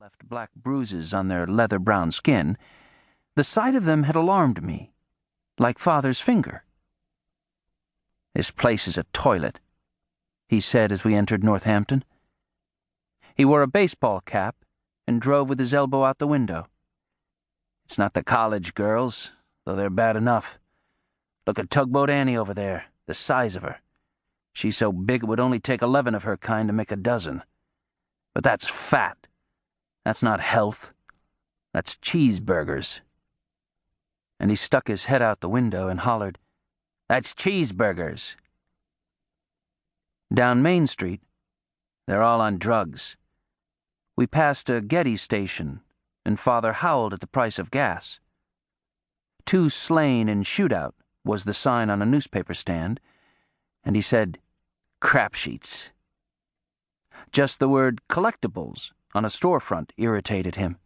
left black bruises on their leather-brown skin, the sight of them had alarmed me, like Father's finger. "This place is a toilet," he said as we entered Northampton. He wore a baseball cap and drove with his elbow out the window. "It's not the college girls, though they're bad enough. Look at Tugboat Annie over there, the size of her. She's so big it would only take 11 of her kind to make a dozen. But that's fat. That's not health. That's cheeseburgers." And he stuck his head out the window and hollered, "That's cheeseburgers." Down Main Street, they're all on drugs. We passed a Getty station, and Father howled at the price of gas. "2 slain in shootout" was the sign on a newspaper stand, and he said, "Crap sheets." Just the word collectibles on a storefront irritated him.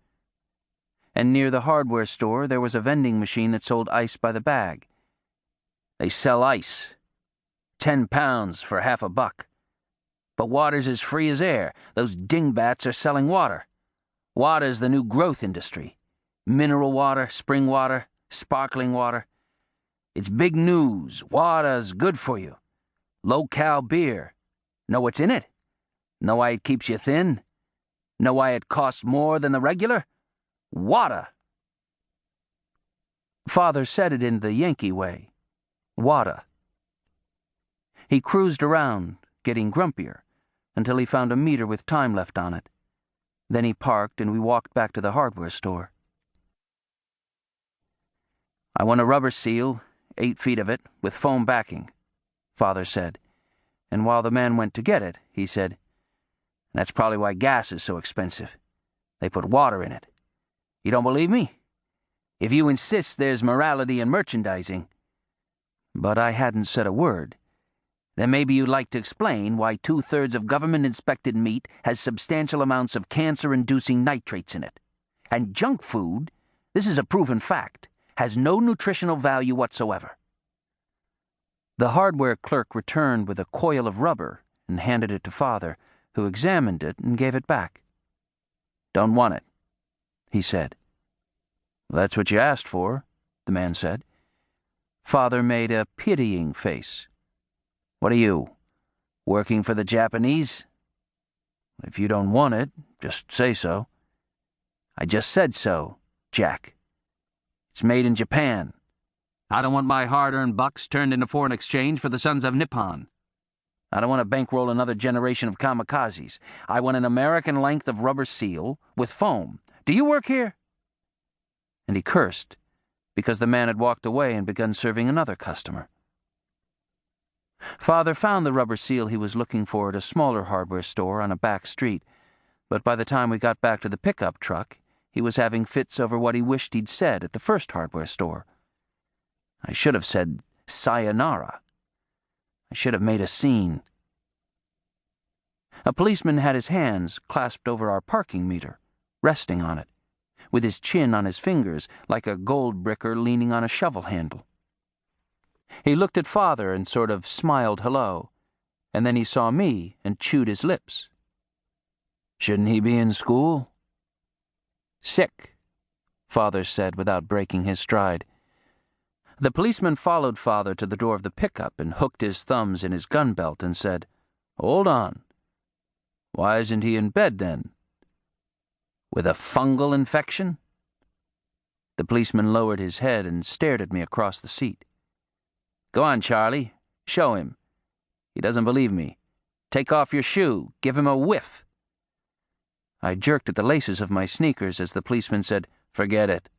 And near the hardware store there was a vending machine that sold ice by the bag. "They sell ice. 10 pounds for half a buck. But water's as free as air. Those dingbats are selling water. Water's the new growth industry. Mineral water, spring water, sparkling water. It's big news. Water's good for you. Low-cal beer. Know what's in it? Know why it keeps you thin? Know why it costs more than the regular? Water." Father said it in the Yankee way. Water. He cruised around, getting grumpier, until he found a meter with time left on it. Then he parked and we walked back to the hardware store. "I want a rubber seal, 8 feet of it, with foam backing," Father said, and while the man went to get it, he said, "That's probably why gas is so expensive. They put water in it. You don't believe me? If you insist there's morality in merchandising." But I hadn't said a word. "Then maybe you'd like to explain why 2/3 of government-inspected meat has substantial amounts of cancer-inducing nitrates in it. And junk food, this is a proven fact, has no nutritional value whatsoever." The hardware clerk returned with a coil of rubber and handed it to Father, who examined it and gave it back. "Don't want it," he said. "That's what you asked for," the man said. Father made a pitying face. "What are you, working for the Japanese? If you don't want it, just say so." "I just said so, Jack. It's made in Japan. I don't want my hard-earned bucks turned into foreign exchange for the sons of Nippon. I don't want to bankroll another generation of kamikazes. I want an American length of rubber seal with foam. Do you work here?" And he cursed, because the man had walked away and begun serving another customer. Father found the rubber seal he was looking for at a smaller hardware store on a back street, but by the time we got back to the pickup truck, he was having fits over what he wished he'd said at the first hardware store. I should have said sayonara. I should have made a scene. A policeman had his hands clasped over our parking meter, resting on it, with his chin on his fingers like a gold bricker leaning on a shovel handle. He looked at Father and sort of smiled hello, and then he saw me and chewed his lips. "Shouldn't he be in school?" "Sick," Father said without breaking his stride. The policeman followed Father to the door of the pickup and hooked his thumbs in his gun belt and said, "Hold on. Why isn't he in bed then? With a fungal infection?" The policeman lowered his head and stared at me across the seat. "Go on, Charlie. Show him. He doesn't believe me. Take off your shoe. Give him a whiff." I jerked at the laces of my sneakers as the policeman said, "Forget it."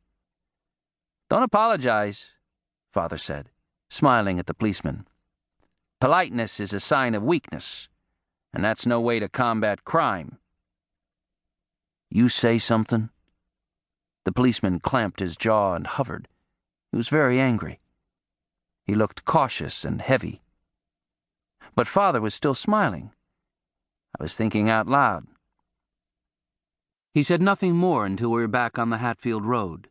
"Don't apologize," Father said, smiling at the policeman. "Politeness is a sign of weakness, and that's no way to combat crime." "You say something?" The policeman clamped his jaw and hovered. He was very angry. He looked cautious and heavy. But Father was still smiling. I was thinking out loud. He said nothing more until we were back on the Hatfield Road.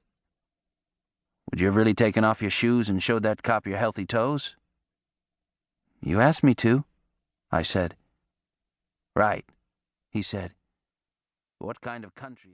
"Would you have really taken off your shoes and showed that cop your healthy toes?" "You asked me to," I said. "Right," he said. "What kind of country is